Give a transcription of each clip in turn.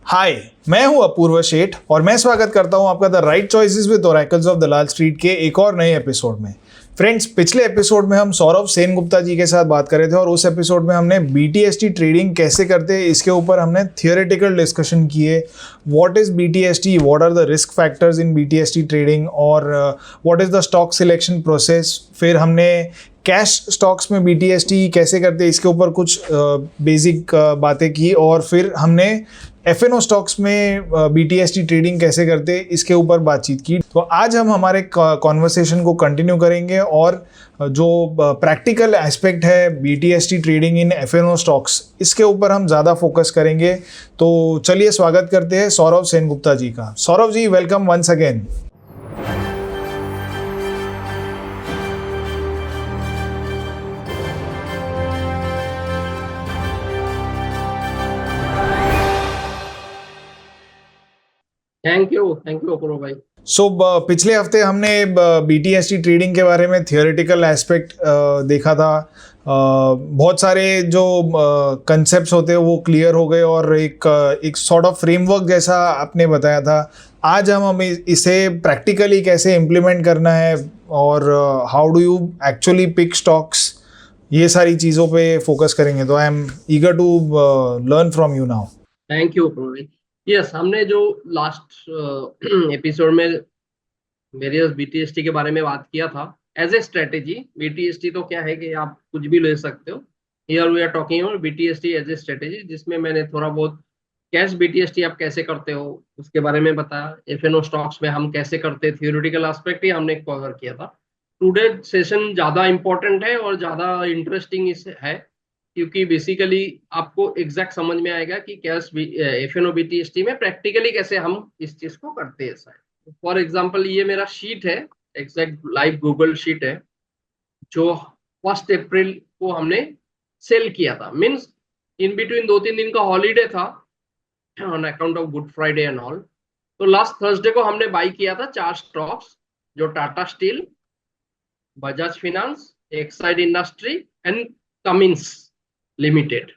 हाय, मैं हूं अपूर्व शेठ और मैं स्वागत करता हूं आपका the right choices with oracles of Dalal street के एक और नए एपिसोड में। फ्रेंड्स, पिछले एपिसोड में हम सौरभ सेनगुप्ता जी के साथ बात कर रहे थे और उस एपिसोड में हमने बीटीएसटी ट्रेडिंग कैसे करते हैं इसके ऊपर हमने थियोरेटिकल डिस्कशन किए। What is BTST, what are the risk factors in BTST trading और what is the stock selection process. फिर हमने कैश स्टॉक्स में बीटीएसटी कैसे करते हैं इसके ऊपर कुछ बेसिक बातें की और फिर हमने एफएनओ स्टॉक्स में बीटीएसटी ट्रेडिंग कैसे करते इसके ऊपर बातचीत की। तो आज हम हमारे कॉन्वर्सेशन को कंटिन्यू करेंगे और जो प्रैक्टिकल एस्पेक्ट है BTST trading in FNO stocks इसके ऊपर हम ज़्यादा फोकस करेंगे। तो चलिए स्वागत करते हैं सौरभ सेनगुप्ता जी का। Saurabh ji, welcome once again. Thank you Apoorva भाई। पिछले हफ्ते हमने बीटीएसटी ट्रेडिंग के बारे में थियोरेटिकल एस्पेक्ट देखा था। बहुत सारे जो कंसेप्ट्स होते हैं वो क्लियर हो गए और एक सॉर्ट ऑफ फ्रेमवर्क जैसा आपने बताया था। आज हम हमें इसे प्रैक्टिकली कैसे इम्प्लीमेंट करना है और how do you actually pick stocks, ये सारी चीज़ों पे फोकस करेंगे। तो I am eager to learn from you now. Thank you Apoorva भाई। यस, हमने जो लास्ट एपिसोड में वेरियस बीटीएसटी के बारे में बात किया था एज ए स्ट्रेटेजी। बीटीएसटी तो क्या है कि आप कुछ भी ले सकते हो। Here we are talking about BTST as a strategy, जिसमें मैंने थोड़ा बहुत कैश बीटीएसटी आप कैसे करते हो उसके बारे में बताया। एफएनओ स्टॉक्स में हम कैसे करते हैं, थियोरेटिकल एस्पेक्ट ही हमने कवर किया था। टुडे सेशन ज़्यादा इंपॉर्टेंट है और ज़्यादा इंटरेस्टिंग इस है, क्योंकि बेसिकली आपको एग्जैक्ट समझ में आएगा कि कैश एफएनओ बीटीएसटी में प्रैक्टिकली कैसे हम इस चीज़ को करते हैं। फॉर एग्जाम्पल, ये मेरा शीट है, एग्जैक्ट लाइव गूगल शीट है, जो 1 अप्रैल को हमने सेल किया था। मीन्स इन बिटवीन 2-3 दिन का हॉलीडे था on account of good Friday and all. तो लास्ट थर्सडे को हमने बाई किया था 4 स्टॉक्स, जो Tata steel, Bajaj finance, Exide industry and Cummins limited,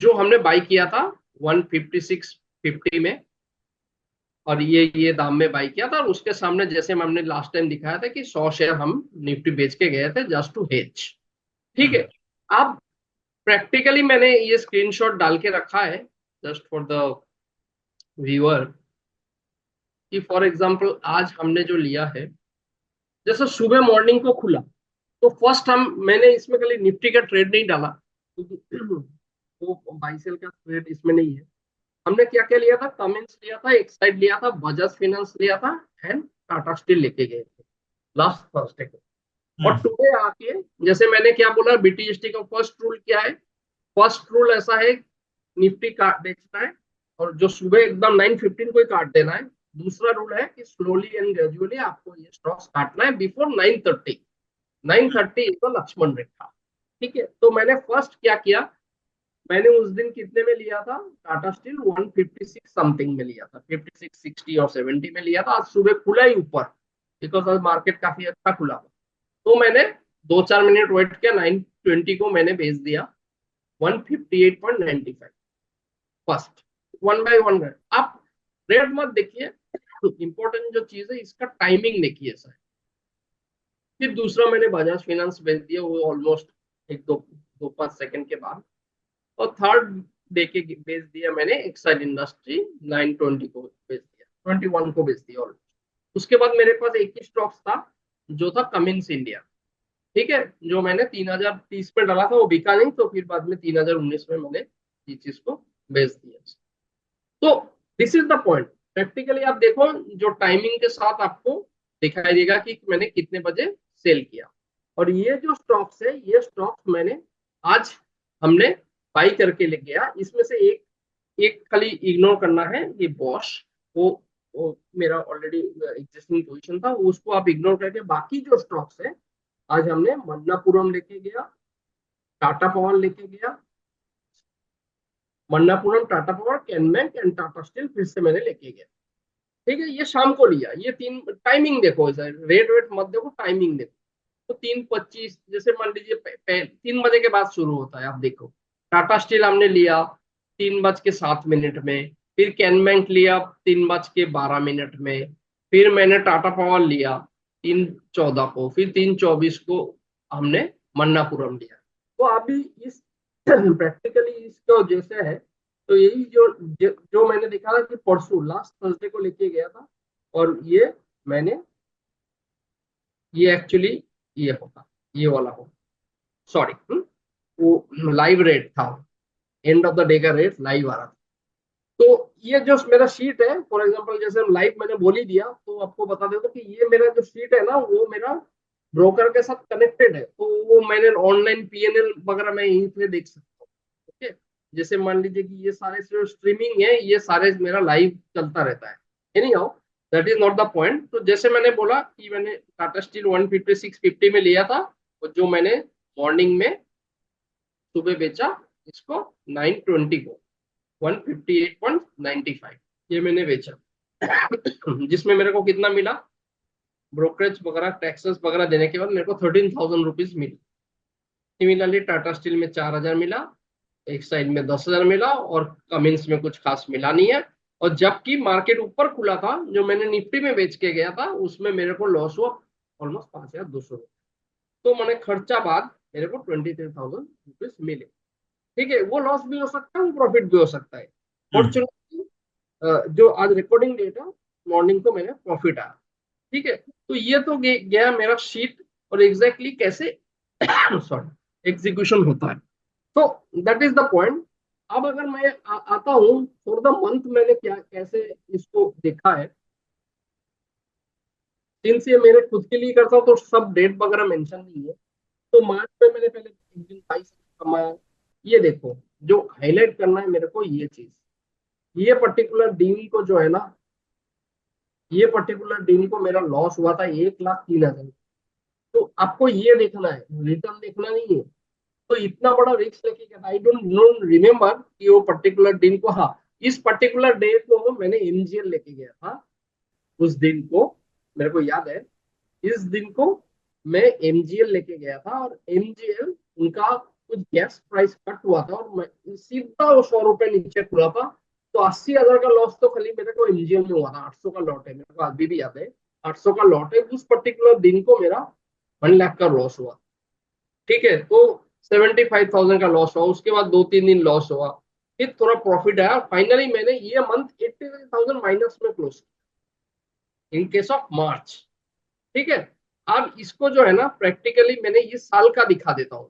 जो हमने बाई किया था 156.50 में और ये दाम में बाई किया था। और उसके सामने जैसे हमने लास्ट टाइम दिखाया था कि 100 शेयर हम निफ्टी बेच के गए थे जस्ट टू हेज। ठीक है, अब प्रैक्टिकली मैंने ये स्क्रीनशॉट डाल के रखा है जस्ट फॉर द व्यूअर कि फॉर एग्जांपल आज हमने जो लिया है, जैसे सुबह मॉर्निंग को खुला तो फर्स्ट मैंने इसमें खाली निफ्टी का ट्रेड नहीं डाला क्योंकि वो बाई सेल का ट्रेड इसमें नहीं है। हमने क्या क्या लिया था, कमेंट्स लिया था, एक्साइड लिया था, बजाज फाइनेंस लिया था एंड टाटा स्टील लेके गए थे लास्ट थर्सडे को। और टुडे आके जैसे मैंने क्या बोला, बीटीएसटी का फर्स्ट रूल क्या है? फर्स्ट रूल ऐसा है, निफ्टी काट बेचना है और जो सुबह एकदम 9:15 को ही काट देना है। दूसरा रूल है कि स्लोली एंड ग्रेजुअली आपको ये स्टॉक्स काटना है बिफोर 9:30। 9:30 इज द लक्ष्मण रेखा। ठीक है, तो मैंने फर्स्ट क्या किया, मैंने उस दिन कितने में लिया था, टाटा स्टील 156 समथिंग में लिया था, 56, 60 और 70 में लिया था। आज सुबह खुला ही ऊपर, बिकॉज आज मार्केट काफी अच्छा खुला था। तो मैंने 2-4 मिनट वेट किया, 9:20 को मैंने भेज दिया 158.95 फर्स्ट, वन बाय वन। आप रेट मत देखिए, इंपॉर्टेंट जो चीज है इसका टाइमिंग देखिए सर। फिर दूसरा मैंने बजाज फाइनेंस भेज दिया, वो ऑलमोस्ट 1-2-5 सेकंड के बाद। और थर्ड डे के बेच दिया मैंने एक्साइड इंडस्ट्री, 9:20 को बेच दिया, 21 को बेच दिया ऑलमोस्ट। उसके बाद मेरे पास एक ही स्टॉक्स था जो था कमिंस इंडिया। ठीक है, जो मैंने 3030 पे डाला था, वो बिका नहीं, तो फिर बाद में 3019 में मैंने ये चीज को बेच दिया। तो this is the point. Practically आप देखो, जो टाइमिंग के साथ आपको दिखाई देगा कि मैंने कितने बजे सेल किया। और ये जो स्टॉक्स है, ये स्टॉक्स मैंने आज हमने बाई करके ले गया। इसमें से एक एक खाली इग्नोर करना है, ये बॉश, वो मेरा ऑलरेडी एग्जिस्टिंग पोजीशन था, उसको आप इग्नोर करके बाकी जो स्टॉक्स है आज हमने मन्नापुरम लेके गया, टाटा पावर लेके गया, मन्नापुरम, टाटा पावर, कैनमैक एंड टाटा स्टील फिर से मैंने लेके गया। ठीक है, ये शाम को लिया। ये तीन, टाइमिंग देखो सर, रेट वेट मत देखो, टाइमिंग देखो। तो 3:25 जैसे मान लीजिए 3 बजे के बाद शुरू होता है, आप देखो टाटा स्टील हमने लिया 3:07 में, फिर कैन बैंक लिया 3:12 में, फिर मैंने टाटा पावर लिया 3:14 को, फिर 3:24 को हमने मन्नापुरम लिया। तो अभी इस प्रैक्टिकली इसको जैसे है, तो यही जो मैंने देखा था कि परसों लास्ट थर्सडे को लेके गया था, और ये मैंने ये एक्चुअली ये होगा, ये वाला होगा, सॉरी, वो लाइव रेट था, एंड ऑफ द डे का रेट लाइव आ रहा था। तो ये जो मेरा शीट है, फॉर एग्जांपल जैसे लाइव मैंने बोल ही दिया, तो आपको बता देता कि ये मेरा जो शीट है ना, वो मेरा ब्रोकर के साथ कनेक्टेड है, तो वो मैंने ऑनलाइन पीएनएल वगैरह मैं यहीं पे देख सकता हूँ। ओके, जैसे मान लीजिए कि ये सारे जो स्ट्रीमिंग है, ये सारे मेरा लाइव चलता रहता है। Any how, that is not the point. तो जैसे मैंने बोला कि मैंने टाटा स्टील 156.50 में लिया था, और जो मैंने मॉर्निंग में सुबह बेचा इसको 9:20 को 158.95, ये मैंने बेचा। जिसमें मेरे को कितना मिला, ब्रोकरेज वगैरह टैक्सेस वगैरह देने के बाद मेरे को 13,000 रुपीज मिली। सिमिलरली टाटा स्टील में 4,000 मिला, एक साइड में 10,000 मिला, और कमिंस में कुछ खास मिला नहीं है। और जबकि मार्केट ऊपर खुला था, जो मैंने निफ्टी में बेच के गया था, उसमें मेरे को लॉस हुआ ऑलमोस्ट 5,200 रुपये। तो मैंने खर्चा बाद मेरे को 23,000 रुपीज मिले। ठीक है, वो लॉस भी हो सकता है, वो प्रॉफिट भी हो सकता है। फॉर्चुनेटली जो आज रिकॉर्डिंग डेट है, मॉर्निंग को मैंने प्रॉफिट आया। ठीक है, तो ये तो गया मेरा शीट, और एग्जैक्टली कैसे सॉरी एग्जीक्यूशन होता है। तो दैट इज द पॉइंट। अब अगर मैं आता हूँ फॉर द मंथ, मैंने क्या कैसे इसको देखा है, सिंस ये मेरे खुद के लिए करता हूँ, तो सब डेट वगैरह मेंशन नहीं है। तो मार्च में मैंने पहले एक दिन 22 कमाया। ये देखो, जो हाईलाइट करना है मेरे को, ये चीज, ये पर्टिकुलर डील को जो है ना, ये पर्टिकुलर डील को मेरा लॉस हुआ था 1,03,000। तो आपको ये देखना है, रिटर्न देखना नहीं है। तो इतना बड़ा रिस्क लेके गया, आई डोंट नो रिमेम्बर कि वो पर्टिकुलर दिन को, हाँ, इस पर्टिकुलर डे को मैंने एमजीएल लेके गया था। उस दिन को मेरे को याद है, इस दिन को मैं एमजीएल लेके गया था, और एमजीएल उनका कुछ गैस प्राइस कट हुआ था, और मैं सीधा वो 100 रुपए नीचे खुला था। तो 80,000 का लॉस तो खाली मेरे को एमजीएल में हुआ था। 800 का लॉट है, मेरे को अभी भी याद है, 800 का लॉट है। उस पर्टिकुलर दिन को मेरा 1 लाख का लॉस हुआ। ठीक है, तो 75,000 का लॉस हुआ, उसके बाद 2-3 दिन लॉस हुआ, फिर थोड़ा प्रॉफिट आया। फाइनली मैंने ये मंथ 83,000 माइनस में close in case of March. ठीक है, अब इसको जो है ना, प्रैक्टिकली मैंने इस साल का दिखा देता हूँ।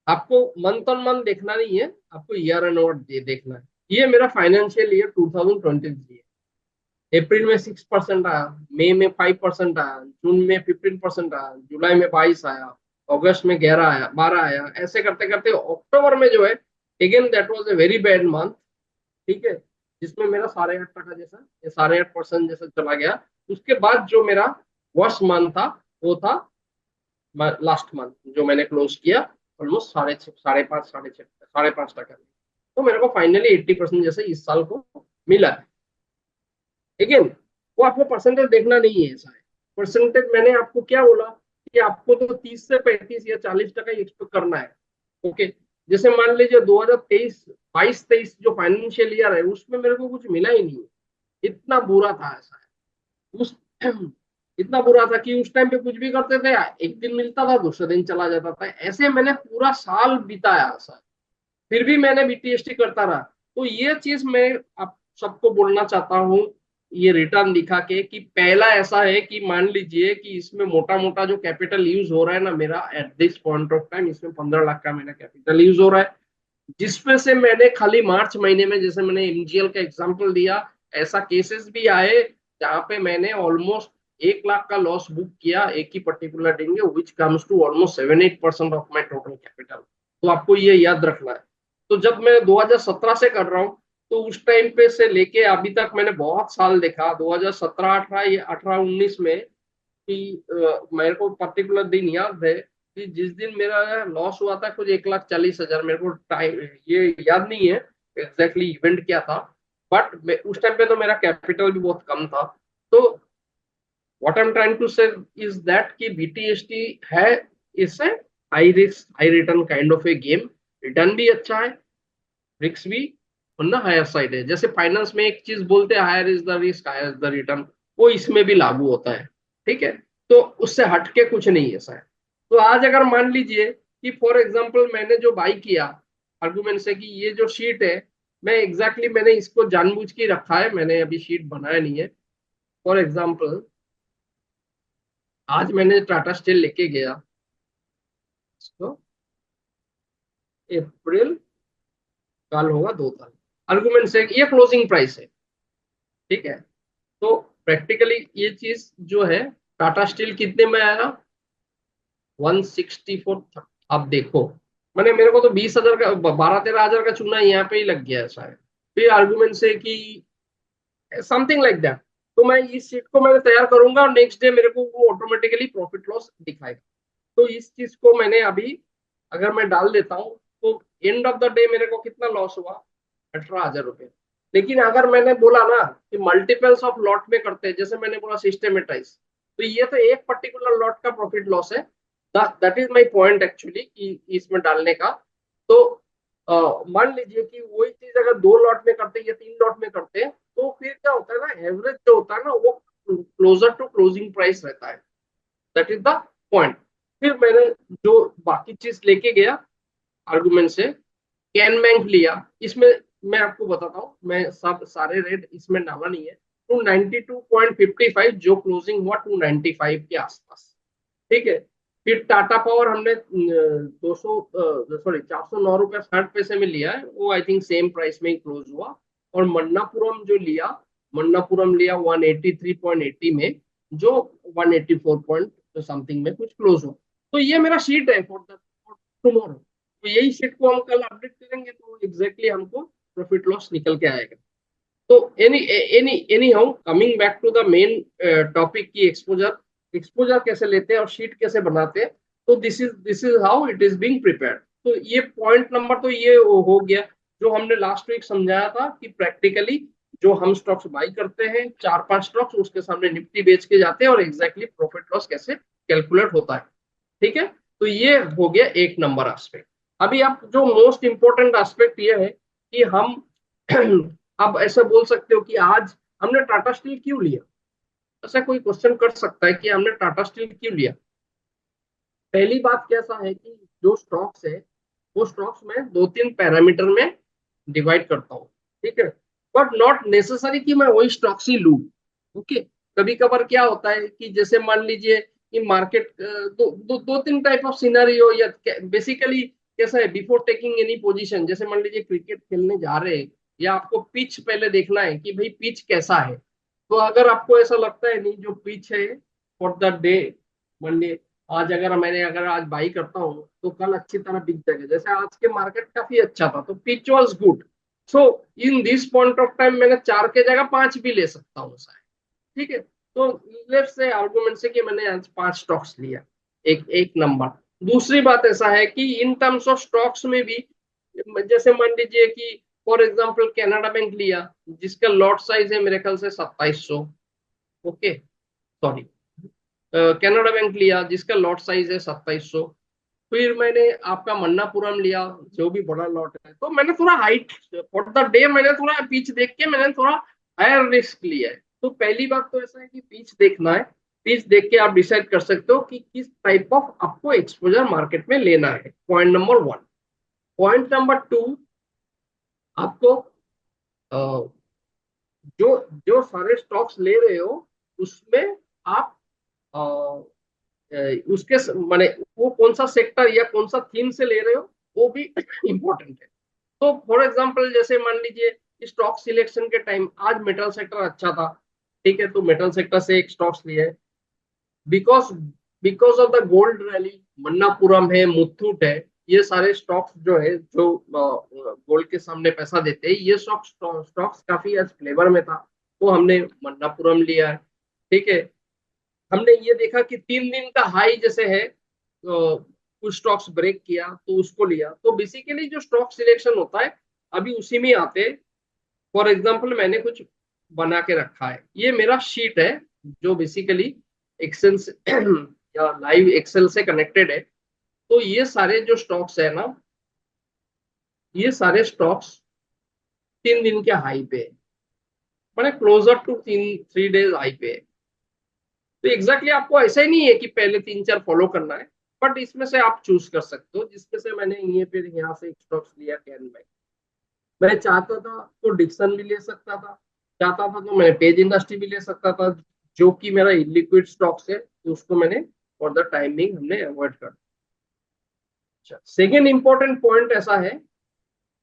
आपको मंथ ऑन मंथ देखना नहीं है, आपको ईयर एंड ओवर देखना है। ये मेरा फाइनेंशियल ईयर 2023 है। अप्रैल में 6% आया, मई में 5% आया, जून में 15% आया, जुलाई में 22 आया, अगस्त में 12 आया, ऐसे करते करते अक्टूबर में जो है, again that was a very bad month. ठीक है, जिसमें मेरा 8.5% जैसा, ये 8.5% जैसा चला गया। उसके बाद जो मेरा वर्स्ट मंथ था, वो था लास्ट मंथ, जो मैंने क्लोज किया ऑलमोस्ट 6.5, 6.5, 5.5%। तो मेरे को फाइनली 80% जैसे इस साल को मिला है। अगेन, वो आपको परसेंटेज देखना नहीं है, ऐसा है। परसेंटेज मैंने आपको क्या बोला कि आपको तो 30 से 35 या 40% एक्सपेक्ट करना है। ओके, जैसे मान लीजिए 2023, 22-23 जो फाइनेंशियल ईयर है, उसमें मेरे को कुछ मिला ही नहीं, इतना बुरा था। ऐसा है उस इतना बुरा था कि उस टाइम पे कुछ भी करते थे, एक दिन मिलता था, दूसरे दिन चला जाता था। ऐसे मैंने पूरा साल बिताया ऐसा, फिर भी मैंने बीटीएसटी करता रहा। तो ये चीज मैं आप सबको बोलना चाहता हूँ, ये रिटर्न दिखा के, कि पहला ऐसा है कि मान लीजिए कि इसमें मोटा मोटा जो कैपिटल यूज हो रहा है ना मेरा at this point of time, इसमें 15 लाख का मेरा कैपिटल यूज हो रहा है, जिसमें से मैंने खाली मार्च महीने में, जैसे मैंने एमजीएल का एग्जांपल दिया, ऐसा केसेस भी आए जहां पे मैंने ऑलमोस्ट 1 लाख का लॉस बुक किया एक ही पर्टिकुलर दिन में, which comes to almost 7-8% of my total capital. तो आपको ये याद रखना है। तो जब मैं 2017 से कर रहा हूँ, तो उस टाइम पे से लेके अभी तक मैंने बहुत साल देखा, 2017, 18 या 18-19 में, कि मेरे को पर्टिकुलर दिन याद है कि जिस दिन मेरा लॉस हुआ था कुछ 1,40,000, मेरे को टाइम ये याद नहीं है एग्जैक्टली इवेंट क्या था, बट उस टाइम पे तो मेरा कैपिटल भी बहुत कम था। तो what I am trying to say is that कि बीटीएसटी है, इससे high risk high return kind of a game. Return भी अच्छा है, रिस्क भी वरना हायर साइड है। जैसे फाइनेंस में एक चीज बोलते हैं higher is the risk higher is the return, वो इसमें भी लागू होता है। ठीक है, तो उससे हटके कुछ नहीं है सर। तो आज अगर मान लीजिए कि फॉर एग्जांपल मैंने जो बाई किया आर्गुमेंट से कि ये जो शीट है, मैं एग्जैक्टली मैंने इसको जानबूझ के रखा है, मैंने अभी शीट बनाया नहीं है। फॉर एग्जांपल आज मैंने टाटा स्टील लेके गया इसको, अप्रैल, कल होगा 2 तारीख, आर्गुमेंट से ये क्लोजिंग प्राइस है। ठीक है, तो प्रैक्टिकली ये चीज जो है टाटा स्टील कितने में आया, 164। आप देखो, मैंने मेरे को तो 20,000 का 12-13 हजार का चूना यहाँ पे ही लग गया है शायद। फिर आर्गुमेंट से कि समथिंग लाइक दैट। तो मैं इस शीट को मैंने तैयार करूंगा और नेक्स्ट डे मेरे को वो ऑटोमेटिकली प्रॉफिट लॉस दिखाएगा। तो इस चीज को मैंने अभी अगर मैं डाल देता हूँ तो एंड ऑफ द डे मेरे को कितना लॉस हुआ, 18,000 रुपये। लेकिन अगर मैंने बोला ना कि मल्टीपल्स ऑफ लॉट में करते हैं, जैसे मैंने बोला सिस्टमेटाइज, तो ये तो एक पर्टिकुलर लॉट का प्रॉफिट लॉस है। That is my point actually कि इसमें डालने का। तो मान लीजिए कि वही चीज अगर 2 लॉट में करते या 3 लॉट में करते, तो फिर क्या होता है ना, एवरेज जो होता है ना वो क्लोजर टू क्लोजिंग प्राइस रहता है। That is the point. फिर मैंने जो बाकी चीज लेके गया आर्गुमेंट से, कैन बैंक लिया। इसमें मैं आपको बताता हूँ, मैं सब सारे रेट इसमें डाला नहीं है। 292.55 जो क्लोजिंग हुआ 295 के आसपास। ठीक है, फिर टाटा पावर हमने 409 रुपये 60 पैसे में लिया है, वो आई थिंक सेम प्राइस में ही क्लोज हुआ। और मन्नापुरम जो लिया, मन्नापुरम लिया 183.80 में, जो 184 पॉइंट समथिंग में कुछ क्लोज हुआ। तो ये मेरा शीट है फॉर टुमारो। तो यही शीट को हम कल अपडेट करेंगे तो एग्जैक्टली हमको प्रॉफिट लॉस निकल के आएगा। तो any any any how coming back to the main topic की एक्सपोजर, एक्सपोजर कैसे लेते हैं और शीट कैसे बनाते हैं। तो this is how it is being prepared. तो ये पॉइंट नंबर तो ये हो गया जो हमने लास्ट वीक समझाया था कि प्रैक्टिकली जो हम स्टॉक्स बाई करते हैं 4-5 स्टॉक्स, उसके सामने निफ्टी बेच के जाते हैं और एग्जैक्टली प्रॉफिट लॉस कैसे कैलकुलेट होता है। ठीक है, तो ये हो गया एक नंबर एस्पेक्ट। अभी आप जो मोस्ट इंपॉर्टेंट एस्पेक्ट ये है कि हम आप ऐसा बोल सकते हो कि आज हमने टाटा स्टील क्यों लिया। ऐसा कोई क्वेश्चन कर सकता है कि हमने टाटा स्टील क्यों लिया। पहली बात कैसा है कि जो स्टॉक्स है वो स्टॉक्स में 2-3 पैरामीटर में डिवाइड करता हूँ। ठीक है, बट नॉट नेसेसरी कि मैं वही स्टॉक्स ही लू। ओके, कभी कभार क्या होता है कि जैसे मान लीजिए कि मार्केट दो तीन टाइप ऑफ सिनेरियो या बेसिकली कैसा है, बिफोर टेकिंग एनी पोजीशन, जैसे मान लीजिए क्रिकेट खेलने जा रहे हैं या आपको पिच पहले देखना है कि भाई पिच कैसा है। तो अगर आपको ऐसा लगता है नहीं जो पिच है फॉर द डे, मान लीजिए आज अगर आज बाई करता हूँ तो कल अच्छी तरह बिक जाएगा, जैसे आज के मार्केट काफी अच्छा था तो pitch was good. So in this point of time मैंने 4 के जगह 5 भी ले सकता हूँ शायद। ठीक है, तो लेट्स से आर्गुमेंट से कि मैंने आज 5 स्टॉक्स लिया, एक एक नंबर। दूसरी बात ऐसा है कि इन टर्म्स ऑफ स्टॉक्स में भी, जैसे मान लीजिए कि फॉर एग्जांपल कनाडा बैंक लिया जिसका लॉट साइज है मेरे ख्याल से 2700। ओके, सॉरी, कनाडा बैंक लिया जिसका लॉट साइज है 2700। फिर मैंने आपका मन्नापुरम लिया जो भी बड़ा लॉट है, तो मैंने थोड़ा हाइट फॉर द डे, मैंने थोड़ा पिच देख के मैंने थोड़ा हायर रिस्क लिया है। तो पहली बात तो ऐसा है कि पिच देखना है, पिच देख के आप डिसाइड कर सकते हो कि किस टाइप ऑफ आपको एक्सपोजर मार्केट में लेना है। Point number 1। पॉइंट नंबर 2, आपको जो जो सारे स्टॉक्स ले रहे हो उसमें आप उसके माने वो कौन सा सेक्टर या कौन सा थीम से ले रहे हो वो भी इम्पोर्टेंट है। तो फॉर एग्जांपल जैसे मान लीजिए स्टॉक सिलेक्शन के टाइम आज मेटल सेक्टर अच्छा था, ठीक है, तो मेटल सेक्टर से एक स्टॉक्स लिया है। Because because of the gold rally, Manappuram है, मुथूट है, ये सारे स्टॉक्स जो है जो गोल्ड के सामने पैसा देते हैं, ये स्टॉक्स काफी आज फ्लेवर में था तो हमने मन्नापुरम लिया है। ठीक है, हमने ये देखा कि 3 दिन का हाई जैसे है तो कुछ स्टॉक्स ब्रेक किया तो उसको लिया। तो बेसिकली जो स्टॉक सिलेक्शन होता है अभी उसी में आते। फॉर एग्जांपल मैंने कुछ बना के रखा है, ये मेरा शीट है जो बेसिकली एक्सेल से या लाइव एक्सेल से कनेक्टेड है। तो ये सारे जो स्टॉक्स है ना, ये सारे स्टॉक्स 3 दिन के हाई पे, मैंने क्लोजर टू 3 डेज हाई पे। तो एग्जैक्टली आपको ऐसा ही नहीं है कि पहले 3-4 फॉलो करना है, बट इसमें से आप चूज कर सकते हो, जिसमें से मैंने ये फिर यहाँ से स्टॉक्स लिया कैन बैंक। मैं चाहता था तो डिक्सन भी ले सकता था, चाहता था तो मैं पेज इंडस्ट्री भी ले सकता था, जो कि मेरा इलिक्विड स्टॉक्स है, तो उसको मैंने फॉर द टाइमिंग हमने अवॉइड कर दिया। सेकेंड इंपॉर्टेंट पॉइंट ऐसा है,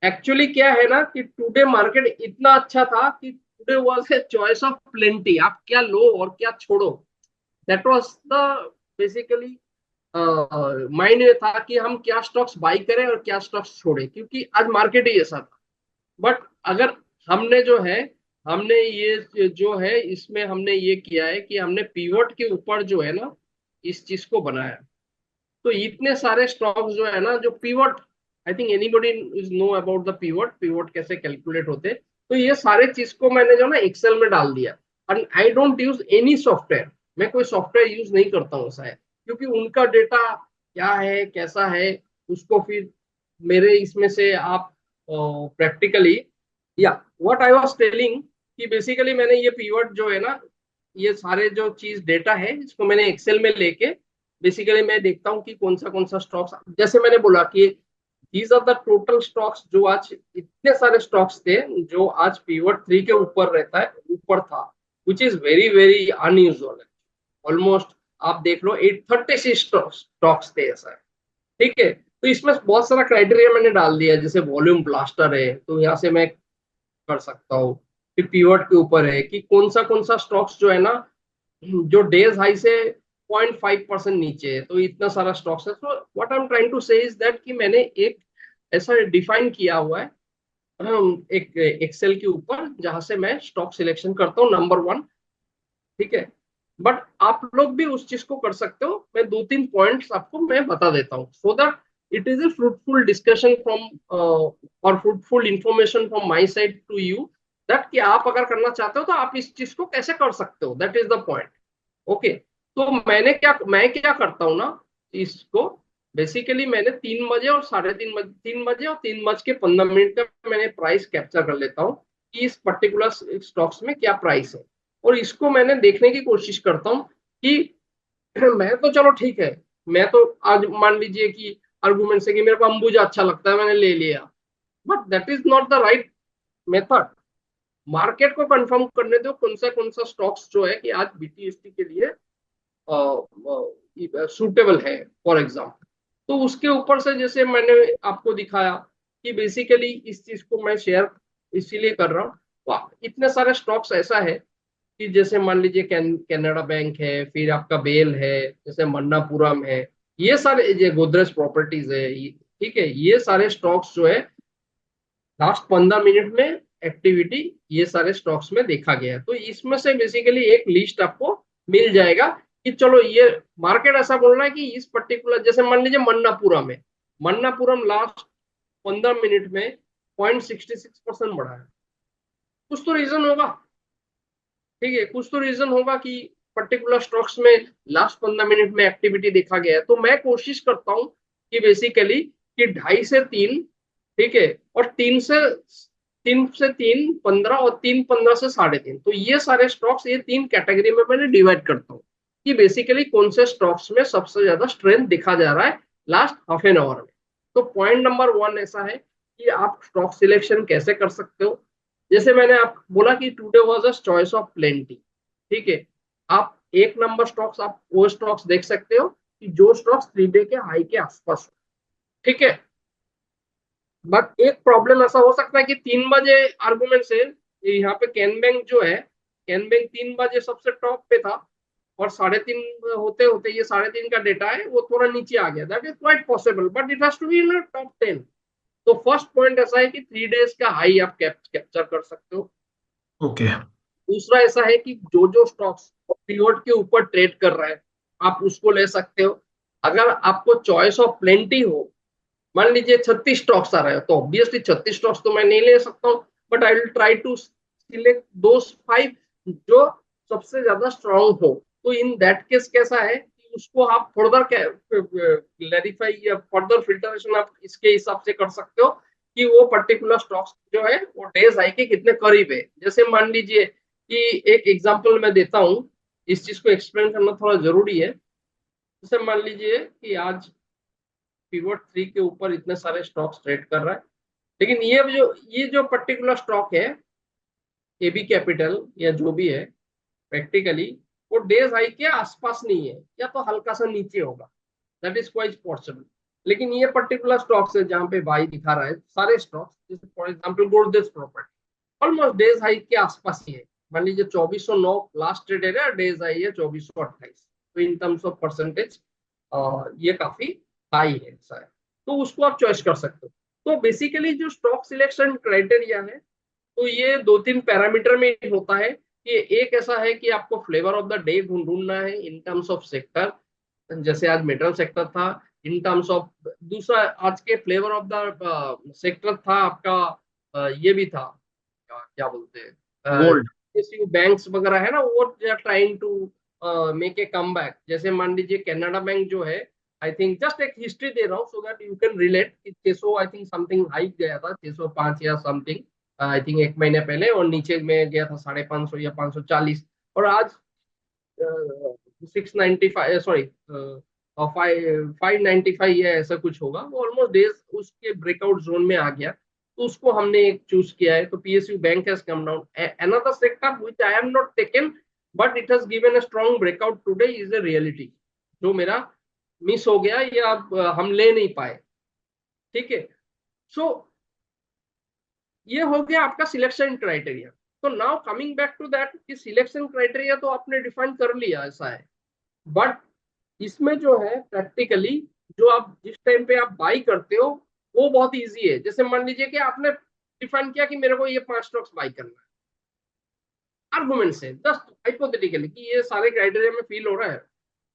एक्चुअली क्या है ना कि टुडे मार्केट इतना अच्छा था कि today was a choice of plenty, आप क्या लो और क्या छोड़ो। That was the basically mind में था कि हम क्या स्टॉक्स बाई करें और क्या स्टॉक्स छोड़े, क्योंकि आज मार्केट ही ऐसा था। बट अगर हमने जो है, हमने ये जो है इसमें हमने ये किया है कि हमने पीवट के ऊपर जो है ना इस चीज को बनाया। तो इतने सारे स्टॉक्स जो है ना जो pivot, I think anybody is know about the pivot, pivot कैसे कैलकुलेट होते। तो ये सारे चीज को मैंने जो ना एक्सेल में डाल दिया। And I don't use any software, मैं कोई सॉफ्टवेयर यूज नहीं करता हूँ शायद, क्योंकि उनका डेटा क्या है कैसा है उसको फिर मेरे इसमें से आप प्रैक्टिकली, या व्हाट आई वाज टेलिंग कि बेसिकली मैंने ये पीवट जो है ना, ये सारे जो चीज डेटा है इसको मैंने एक्सेल में लेके बेसिकली मैं देखता हूँ कि कौन सा स्टॉक्स, जैसे मैंने बोला कि these are the total stocks जो आज इतने सारे स्टॉक्स थे जो आज पीवट 3 के ऊपर रहता है, ऊपर था, which is very very unusual. Almost आप देख लो 836 स्टॉक्स थे ऐसा है। ठीक है, तो इसमें बहुत सारा क्राइटेरिया मैंने डाल दिया, जैसे वॉल्यूम ब्लास्टर है तो यहाँ से मैं कर सकता हूँ। फिर पीवट के ऊपर है कि कौन सा स्टॉक्स जो है ना जो डेज हाई से 0.5% नीचे है, तो इतना सारा स्टॉक्स है। तो what I am trying to say is that कि मैंने एक ऐसा डिफाइन किया हुआ है एक एक्सेल के ऊपर, जहां से मैं स्टॉक सिलेक्शन करता हूँ नंबर 1। ठीक है, बट आप लोग भी उस चीज को कर सकते हो। मैं 2-3 पॉइंट्स आपको मैं बता देता हूँ, so that it is a fruitful discussion from और fruitful information from my side to you, that कि आप अगर करना चाहते हो तो आप इस चीज को कैसे कर सकते हो, that is the point. Okay, तो मैं क्या करता हूँ ना इसको, बेसिकली मैंने 3 बजे और 3:30 बजे, 3 बजे और 3:15 का मैंने प्राइस कैप्चर कर लेता हूँ कि इस पर्टिकुलर स्टॉक्स में क्या प्राइस है, और इसको मैंने देखने की कोशिश करता हूँ कि मैं तो चलो ठीक है, मैं तो आज मान लीजिए कि आर्गुमेंट से कि मेरे को अंबुजा अच्छा लगता है मैंने ले लिया, but that is not the right method. Market को कंफर्म करने दो कौन सा स्टॉक्स जो है कि आज बीटीएसटी के लिए सूटेबल है फॉर एग्जाम्पल। तो उसके ऊपर से जैसे मैंने आपको दिखाया कि बेसिकली इस चीज को मैं शेयर इसीलिए कर रहा हूँ। इतने सारे स्टॉक्स ऐसा है कि जैसे मान लीजिए कैनरा बैंक है, फिर आपका बेल है, जैसे मन्नापुरम है, ये सारे ये गोदरेज प्रॉपर्टीज है, ठीक है, ये सारे स्टॉक्स जो है लास्ट 15 मिनट में एक्टिविटी ये सारे स्टॉक्स में देखा गया है। तो इसमें से बेसिकली एक लिस्ट आपको मिल जाएगा कि चलो ये मार्केट ऐसा बोल रहा है कि इस पर्टिकुलर, जैसे मान लीजिए मन्नापुरम है, मन्नापुरम लास्ट 15 मिनट में 0.66% बढ़ा है। कुछ तो रीजन होगा, ठीक है, कुछ तो रीजन होगा कि पर्टिकुलर स्टॉक्स में लास्ट 15 मिनट में एक्टिविटी देखा गया है। तो मैं कोशिश करता हूँ कि बेसिकली कि 2.5 से 3, ठीक है, और 3 से 3 15 और 3 15 से 3.5, तो ये सारे स्टॉक्स ये 3 कैटेगरी में मैंने डिवाइड करता हूँ कि बेसिकली कौन से स्टॉक्स में सबसे ज्यादा स्ट्रेंथ दिखा जा रहा है लास्ट हाफ एन आवर में। तो पॉइंट नंबर 1 ऐसा है कि आप स्टॉक सिलेक्शन कैसे कर सकते हो। जैसे मैंने आप बोला कि today was a choice of plenty, ठीक है, आप 1 नंबर स्टॉक्स, आप वो स्टॉक्स देख सकते हो कि जो स्टॉक्स 3 डे के हाई के आसपास हो, ठीक है। बट एक प्रॉब्लम ऐसा हो सकता है कि 3 बजे आर्गुमेंट से यहाँ पे कैन बैंक जो है, कैन बैंक 3 बजे सबसे टॉप पे था और 3:30 होते होते ये 3:30 का डेटा है वो थोड़ा नीचे आ गया, that is quite possible, but it has to be in top 10। तो फर्स्ट पॉइंट ऐसा है कि 3 डेज का हाई आप कैप्चर कर सकते हो। ओके। दूसरा ऐसा है कि जो स्टॉक्स पीरियड के ऊपर ट्रेड कर रहा है आप उसको ले सकते हो। अगर आपको चॉइस ऑफ प्लेंटी हो, मान लीजिए 36 स्टॉक्स आ रहे हो, तो ऑब्वियसली 36 स्टॉक्स तो मैं नहीं ले सकता हूँ, but I will try to select दो 5 जो सबसे ज्यादा स्ट्रांग हो। तो इन दैट केस कैसा है कि उसको आप फर्दर क्लैरिफाई या फर्दर फिल्टरेशन आप इसके हिसाब से कर सकते हो कि वो पर्टिकुलर स्टॉक्स जो है वो डेज हाई के कितने करीब है। जैसे मान लीजिए कि एक एग्जांपल मैं देता हूँ, इस चीज को एक्सप्लेन करना थोड़ा जरूरी है। जैसे मान लीजिए कि आज पिवट 3 के ऊपर इतने सारे स्टॉक्स ट्रेड कर रहा है, लेकिन ये जो पर्टिकुलर स्टॉक है एबी कैपिटल या जो भी है, प्रैक्टिकली वो डेज हाई के आसपास नहीं है या तो हल्का सा नीचे होगा, दैट इज क्वाइट पॉसिबल। लेकिन ये पर्टिकुलर स्टॉक्स है जहां पे बाई दिखा रहा है, सारे स्टॉक्स जैसे for example Godrej property almost days high के आसपास ही है। मान लीजिए 2409 लास्ट ट्रेडेड है, डेज हाई है 2428, तो इन टर्म्स ऑफ परसेंटेज ये काफी हाई है शायद, तो उसको आप चॉइस कर सकते हो। तो बेसिकली जो स्टॉक सिलेक्शन क्राइटेरिया है, तो ये 2-3 पैरामीटर में होता है कि एक ऐसा है कि आपको फ्लेवर ऑफ द डे ढूंढना है इन टर्म्स ऑफ सेक्टर, जैसे आज मेटल सेक्टर था। इन टर्म्स ऑफ दूसरा आज के फ्लेवर ऑफ द सेक्टर था आपका ये भी था, क्या बोलते हैं, गोल्ड। बैंक्स वगैरह है ना, वो they are trying to make a comeback. जैसे मान लीजिए कनाडा बैंक जो है, आई थिंक जस्ट एक हिस्ट्री दे रहा हूँ so that you can relate. 600 I think something hike गया था, 605 या समथिंग, आई थिंक एक महीने पहले, और नीचे में गया था 550 या 540, और आज 695 सॉरी 595 या ऐसा कुछ होगा, वो ऑलमोस्ट डेज उसके ब्रेकआउट जोन में आ गया, तो उसको हमने एक चूज किया है। तो PSU bank has come down. Another sector which I am not taken but it has given a strong breakout today is a reality, जो मेरा मिस हो गया या हम ले नहीं पाए। ठीक है, सो ये हो गया आपका सिलेक्शन क्राइटेरिया। तो now coming back to that कि सिलेक्शन क्राइटेरिया तो आपने डिफाइन कर लिया, ऐसा है, बट इसमें जो है प्रैक्टिकली जो आप जिस टाइम पे आप बाई करते हो वो बहुत इजी है। जैसे मान लीजिए कि आपने डिफाइन किया कि मेरे को ये 5 स्टॉक्स बाई करना है, आर्गुमेंट से जस्ट हाइपोथेटिकली कि ये सारे क्राइटेरिया में फील हो रहा है।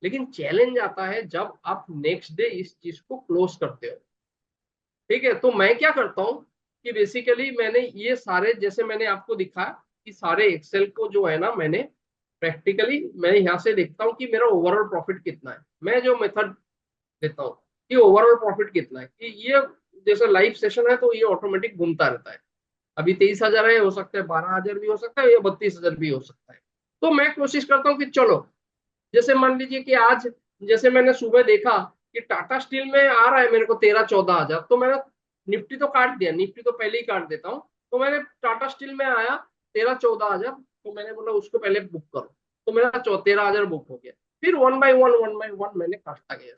लेकिन चैलेंज आता है जब आप नेक्स्ट डे इस चीज को क्लोज करते हो। ठीक है, तो मैं क्या करता हूँ कि बेसिकली मैंने ये सारे, जैसे मैंने आपको दिखा कि सारे एक्सेल को जो है ना, मैंने प्रैक्टिकली मैं यहाँ से देखता हूँ कि मेरा ओवरऑल प्रॉफिट कितना है। मैं जो मेथड देता हूँ कि ओवरऑल प्रॉफिट कितना है, कि ये जैसे लाइव सेशन है तो ये ऑटोमेटिक घूमता रहता है। अभी 23,000 है, हो सकता है 12,000 भी हो सकता है या 32,000 भी हो सकता है। तो मैं कोशिश करता हूँ कि चलो, जैसे मान लीजिए कि आज जैसे मैंने सुबह देखा कि टाटा स्टील में आ रहा है मेरे को 13-14,000, तो मैंने निफ्टी तो काट दिया, निफ्टी तो पहले ही काट देता हूँ। तो मैंने टाटा स्टील में आया 13-14,000, तो मैंने बोला उसको पहले बुक करो, तो मेरा 13,000 बुक हो गया। फिर वन बाई वन मैंने काटता गया।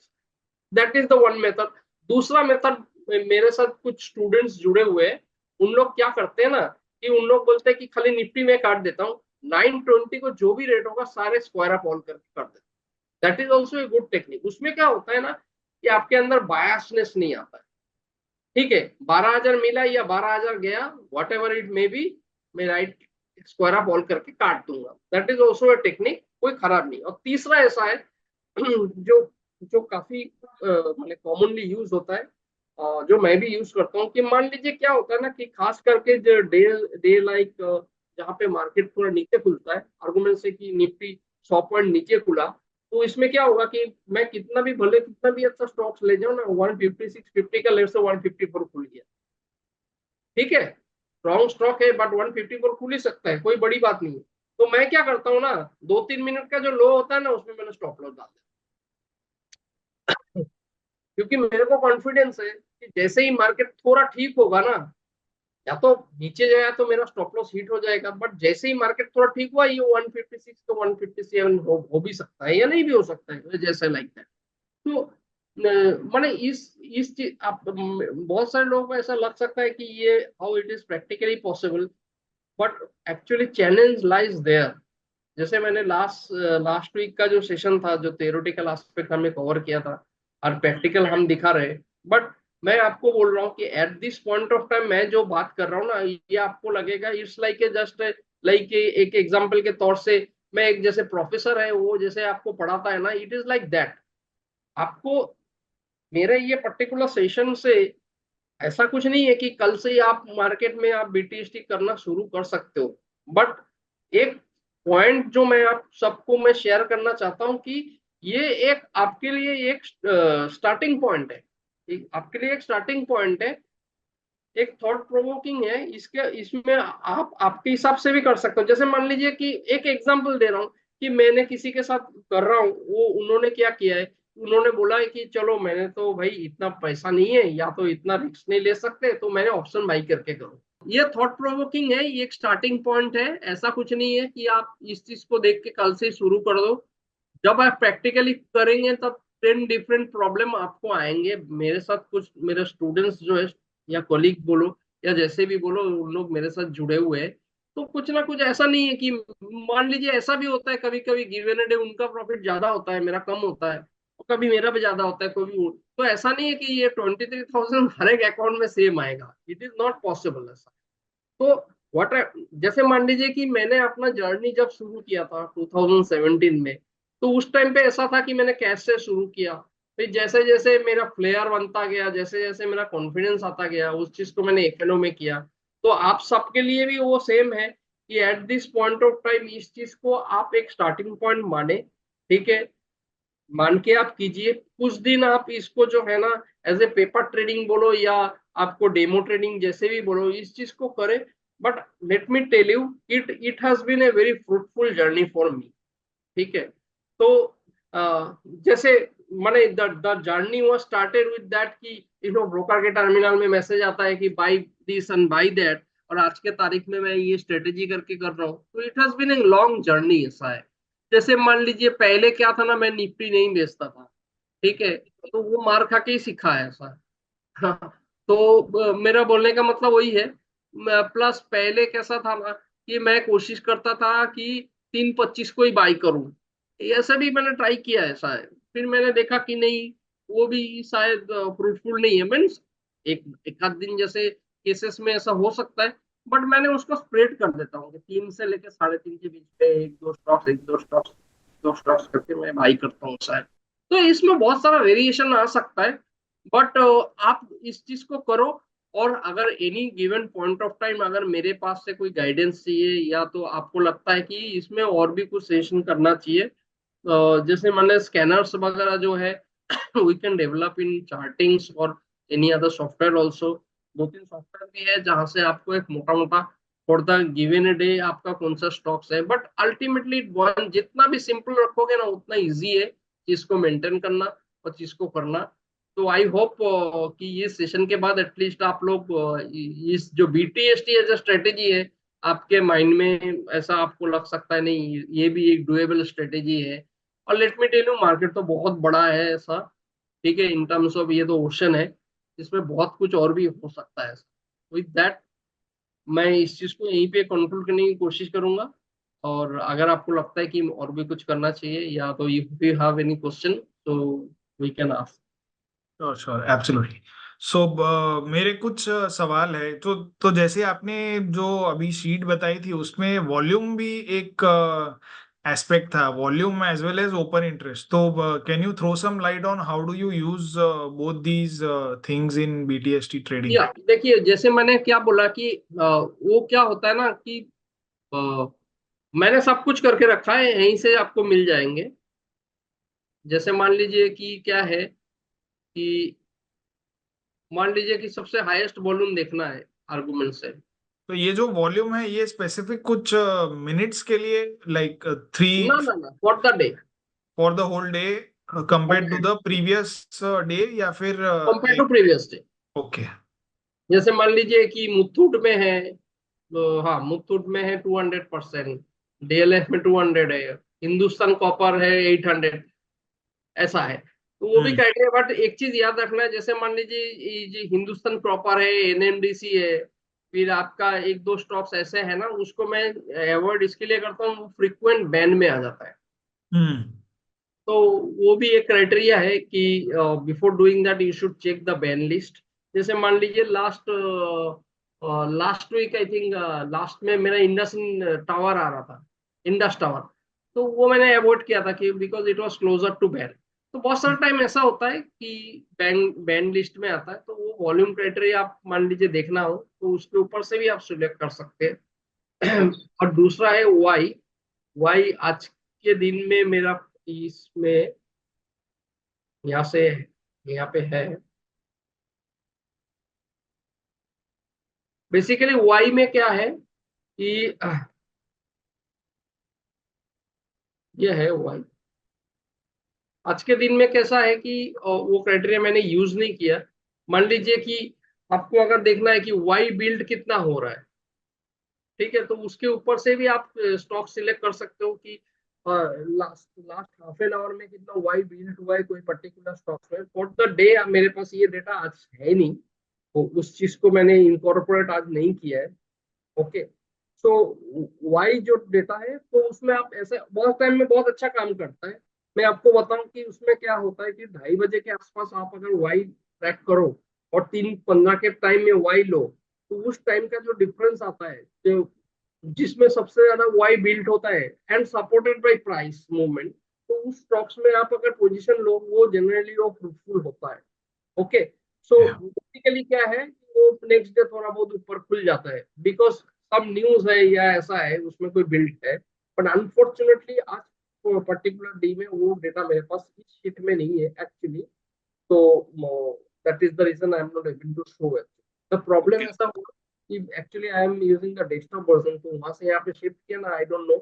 That is the one method. दूसरा मेथड, मेरे साथ कुछ स्टूडेंट्स जुड़े हुए हैं, उन लोग क्या करते हैं ना कि उन लोग बोलते हैं कि खाली निफ्टी में काट देता हूँ, 920 को जो भी रेट होगा सारे स्क्वायर अप ऑल करके कर देता हूँ। That is also a good technique. उसमें क्या होता है ना कि आपके अंदर बायसनेस नहीं आता है। ठीक है, 12,000 मिला या 12,000 गया, what ever it may be, मैं राइट स्क्वायर अप ऑल करके काट दूंगा। That is also a technique, कोई खराब नहीं। और तीसरा ऐसा है जो जो काफी मतलब कॉमनली यूज होता है, जो मैं भी यूज करता हूँ, कि मान लीजिए क्या होता है ना कि खास करके जो डे डे लाइक जहाँ पे मार्केट थोड़ा नीचे खुलता है, आर्गुमेंट से कि निफ्टी 100 पॉइंट नीचे खुला, तो इसमें क्या होगा कि मैं कितना भी भले कितना भी अच्छा स्टॉक्स ले जाऊं ना, 15650 का लेट से 154 खुल गया। ठीक है, स्ट्रॉन्ग स्टॉक है बट 154 खुल ही सकता है, कोई बड़ी बात नहीं है। तो मैं क्या करता हूँ ना, 2-3 मिनट का जो लो होता है ना, उसमें मैंने स्टॉप लॉस डाल दिया, क्योंकि मेरे को कॉन्फिडेंस है कि जैसे ही मार्केट थोड़ा ठीक होगा ना, या तो नीचे जाए तो मेरा स्टॉप लॉस हिट हो जाएगा, बट जैसे ही मार्केट थोड़ा ठीक हुआ, ये 156 तो 157 हो भी सकता है या नहीं भी हो सकता है, जैसे लाइक दैट। तो माने इस चीज आप बहुत सारे लोगों को ऐसा लग सकता है कि ये how it is practically possible, but actually challenge lies there. जैसे मैंने लास्ट वीक का जो सेशन था, जो थ्योरेटिकल एस्पेक्ट हमने कवर किया था और प्रैक्टिकल हम दिखा रहे, बट मैं आपको बोल रहा हूँ कि at this point of time मैं जो बात कर रहा हूँ ना, ये आपको लगेगा it's like a just like एक एग्जांपल के तौर से, मैं एक जैसे प्रोफेसर है वो जैसे आपको पढ़ाता है ना, इट इज लाइक दैट। आपको मेरे ये पर्टिकुलर सेशन से ऐसा कुछ नहीं है कि कल से ही आप मार्केट में आप बीटीएसटी करना शुरू कर सकते हो, बट एक पॉइंट जो मैं आप सबको मैं शेयर करना चाहता हूं कि ये एक आपके लिए एक स्टार्टिंग पॉइंट है, आपके लिए एक स्टार्टिंग पॉइंट है। एक थॉट प्रोवोकिंग है, इसके इसमें आप आपके हिसाब से भी कर सकते हो। जैसे मान लीजिए कि एक एग्जांपल दे रहा हूँ कि मैंने किसी के साथ कर रहा हूँ, वो उन्होंने क्या किया है, उन्होंने बोला है कि चलो मैंने तो भाई इतना पैसा नहीं है या तो इतना रिस्क नहीं ले सकते, तो मैंने ऑप्शन बाई करके करो। ये थॉट प्रोवोकिंग है, ये एक स्टार्टिंग पॉइंट है। ऐसा कुछ नहीं है कि आप इस चीज को देख के कल से ही शुरू कर दो। जब आप प्रैक्टिकली करेंगे तब 10 डिफरेंट प्रॉब्लम आपको आएंगे। मेरे साथ कुछ मेरे स्टूडेंट्स जो है, या कोलीग बोलो या जैसे भी बोलो, उन लोग मेरे साथ जुड़े हुए हैं। तो कुछ ना कुछ ऐसा नहीं है कि, मान लीजिए ऐसा भी होता है कभी कभी गिवन अ डे उनका प्रॉफिट ज्यादा होता है, मेरा कम होता है, और कभी मेरा भी ज्यादा होता है, कभी तो ऐसा नहीं है कि ये 23,000 हर एक अकाउंट में सेम आएगा। इट इज नॉट पॉसिबल ऐसा। तो व्हाट, जैसे मान लीजिए कि मैंने अपना जर्नी जब शुरू किया था 2017 में, तो उस टाइम पे ऐसा था कि मैंने कैश से शुरू किया। फिर जैसे जैसे मेरा फ्लेयर बनता गया, जैसे जैसे मेरा कॉन्फिडेंस आता गया, उस चीज को मैंने एफएनओ में किया। तो आप सबके लिए भी वो सेम है कि at this point of time इस चीज को आप एक स्टार्टिंग पॉइंट माने, ठीक है, मान के आप कीजिए। कुछ दिन आप इसको जो है ना, एज ए पेपर ट्रेडिंग बोलो या आपको डेमो ट्रेडिंग जैसे भी बोलो, इस चीज को करें। But let me tell you, it it has been a very fruitful journey for me, ठीक है। तो जैसे मैंने the journey was started with that कि ब्रोकर के टर्मिनल में मैसेज आता है कि buy this and buy that, और आज के तारीख में मैं ये स्ट्रेटेजी करके कर रहा हूँ। तो it has been a long journey, ऐसा है। जैसे मान लीजिए पहले क्या था ना, मैं निफ्टी नहीं बेचता था, ठीक है, तो वो मार खा के ही सीखा है ऐसा। हाँ, तो मेरा बोलने का मतलब वही है। प्लस पहले कैसा था ना कि मैं कोशिश करता था कि 3.25 को ही बाई करूं। ऐसा भी मैंने ट्राई किया है शायद, फिर मैंने देखा कि नहीं, वो भी शायद फ्रूटफुल नहीं है। मीन्स एक एक आध दिन जैसे केसेस में ऐसा हो सकता है, बट मैंने उसको स्प्रेड कर देता हूँ कि 3 से लेकर 3.5 के बीच में एक दो स्टॉक्स करके मैं बाई करता हूँ शायद। तो इसमें बहुत सारा वेरिएशन आ सकता है, बट आप इस चीज को करो। और अगर any given point of time अगर मेरे पास से कोई गाइडेंस चाहिए, या तो आपको लगता है कि इसमें और भी कुछ सेशन करना चाहिए, जैसे मैंने स्कैनर्स वगैरह जो है वी कैन डेवलप इन चार्टिंग्स और any other software also. 2-3 software भी है जहां से आपको एक मोटा मोटा for the given a day आपका कौन सा स्टॉक्स है। बट अल्टीमेटली वन जितना भी सिंपल रखोगे ना, उतना इजी है चीज को मेंटेन करना और चीज को करना। तो आई होप कि ये सेशन के बाद एटलीस्ट आप लोग इस जो बीटीएसटी एज अ स्ट्रेटेजी है, आपके माइंड में ऐसा आपको लग सकता है नहीं, ये भी एक डुएबल स्ट्रेटेजी है। और let me tell you, market तो बहुत बड़ा है ऐसा, ठीक है, इन टर्म्स ऑफ ये तो ओशन है, इसमें बहुत कुछ और भी हो सकता है। विद दैट मैं इस चीज को यहीं पे कंक्लूड करने की कोशिश करूंगा। और अगर आपको लगता है कि और भी कुछ करना चाहिए, या तो if you have any question तो we can ask. Sure sure absolutely. So मेरे कुछ सवाल है। तो जैसे आपने जो अभी शीट बताई थी उसमें वॉल्यूम भी एक एस्पेक्ट था, volume as well as open interest. तो can you throw some light on how do you use both these things in BTST trading? या देखिए, जैसे मैंने क्या बोला कि वो क्या होता है ना कि अ, मैंने सब कुछ करके रखा है, यहीं से आपको मिल जाएंगे। जैसे मान लीजिए कि क्या है कि, मान लीजिए कि सबसे हाईएस्ट वॉल्यूम देखना है आर्गुमेंट से। तो ये जो वॉल्यूम है ये स्पेसिफिक कुछ मिनट्स के लिए, लाइक थ्री ना ना ना, for the day. For the whole day compare to the previous day, या फिर कंपेयर टू एक? Previous day. ओके। जैसे मान लीजिए कि मुथूट में है, तो हाँ मुथूट में है 200%, डीएलएफ में 200 है, हिंदुस्तान कॉपर है 800, ऐसा है। तो वो भी हम्म। क्राइटेरिया। बट एक चीज याद रखना है, जैसे मान लीजिए ये जो हिंदुस्तान कॉपर है, एनएमडीसी है, फिर आपका एक दो स्टॉक्स ऐसे है ना, उसको मैं अवॉइड इसके लिए करता हूँ, फ्रीक्वेंट बैन में आ जाता है। हम्म। तो वो भी एक क्राइटेरिया है कि before doing that you should check the ban list. जैसे मान लीजिए last last week I think, last में मेरा इंडस टावर आ रहा था, इंडस टावर। तो वो मैंने अवॉइड किया था कि because it was closer to ban. तो बहुत सारा टाइम ऐसा होता है कि बैन बैन लिस्ट में आता है, तो वो वॉल्यूम क्राइटेरिया आप मान लीजिए देखना हो तो उसके ऊपर से भी आप सिलेक्ट कर सकते हैं। और दूसरा है वाई। वाई आज के दिन में मेरा इसमें यहाँ से यहाँ पे है, बेसिकली वाई में क्या है कि ये है वाई। आज के दिन में कैसा है कि वो क्राइटेरिया मैंने यूज नहीं किया। मान लीजिए कि आपको अगर देखना है कि वाई बिल्ड कितना हो रहा है, ठीक है, तो उसके ऊपर से भी आप स्टॉक सिलेक्ट कर सकते हो कि last last half an hour में कितना वाई बिल्ड हुआ है कोई पर्टिकुलर स्टॉक में फॉर द डे। मेरे पास ये डेटा आज है नहीं, तो उस चीज को मैंने इनकॉर्पोरेट आज नहीं किया है। ओके, सो वाई जो डेटा है तो उसमें आप ऐसे बहुत टाइम में बहुत अच्छा काम करता है। मैं आपको बताऊं कि उसमें क्या होता है कि 2:30 बजे के आसपास आप अगर वाई ट्रैक करो और 3:15 के टाइम में वाई लो, तो उस टाइम का जो डिफरेंस आता है, जो जिसमें सबसे ज्यादा वाई बिल्ट होता है and supported by price movement, तो उस स्टॉक्स में आप अगर पोजीशन लो वो जनरली वो फ्रूटफुल होता है। ओके, सो बेसिकली क्या है कि वो नेक्स्ट डे थोड़ा बहुत ऊपर खुल जाता है बिकॉज सब न्यूज है या ऐसा है उसमें कोई बिल्ड है। बट अनफॉर्चुनेटली आज पर्टिकुलर डे में वो डेटा मेरे पास इस शीट में नहीं है एक्चुअली। तो that is the reason I am not able to show it. The problem ऐसा हुआ कि actually I am using the desktop version, तो वहां से यहाँ पे शिफ्ट किया ना, I don't know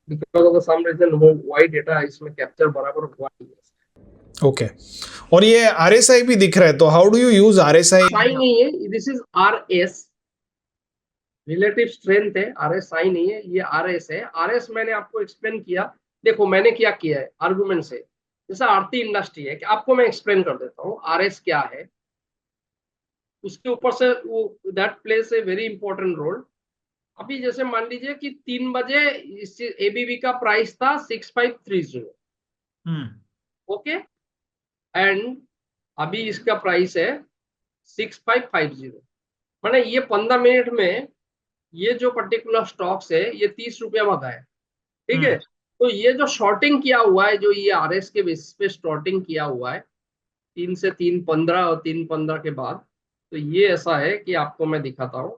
because of some reason वो वाई डेटा इसमें कैप्चर बराबर हुआ नहीं है। ओके, और ये RSI भी दिख रहा है, तो how do you use RSI? Sign नहीं है, this is R S, relative strength है, आर एस आई नहीं है, ये आर एस है। आर एस मैंने आपको एक्सप्लेन किया। देखो मैंने क्या किया है आर्गुमेंट से, जैसा आरती इंडस्ट्री है कि आपको मैं एक्सप्लेन कर देता हूँ आर एस क्या है, उसके ऊपर से वो that plays a very important role. अभी जैसे मान लीजिए कि 3 बजे एबीबी का प्राइस था 6530, ओके, एंड अभी इसका प्राइस है 6550। मैंने ये 15 मिनट में ये जो पर्टिकुलर स्टॉक्स है ये 30 रुपया बढ़ा है, ठीक है। तो ये जो शॉर्टिंग किया हुआ है, जो ये आरएस के बेसिस पे शॉर्टिंग किया हुआ है 3 से 3:15 और 3:15 के बाद, तो ये ऐसा है कि आपको मैं दिखाता हूँ।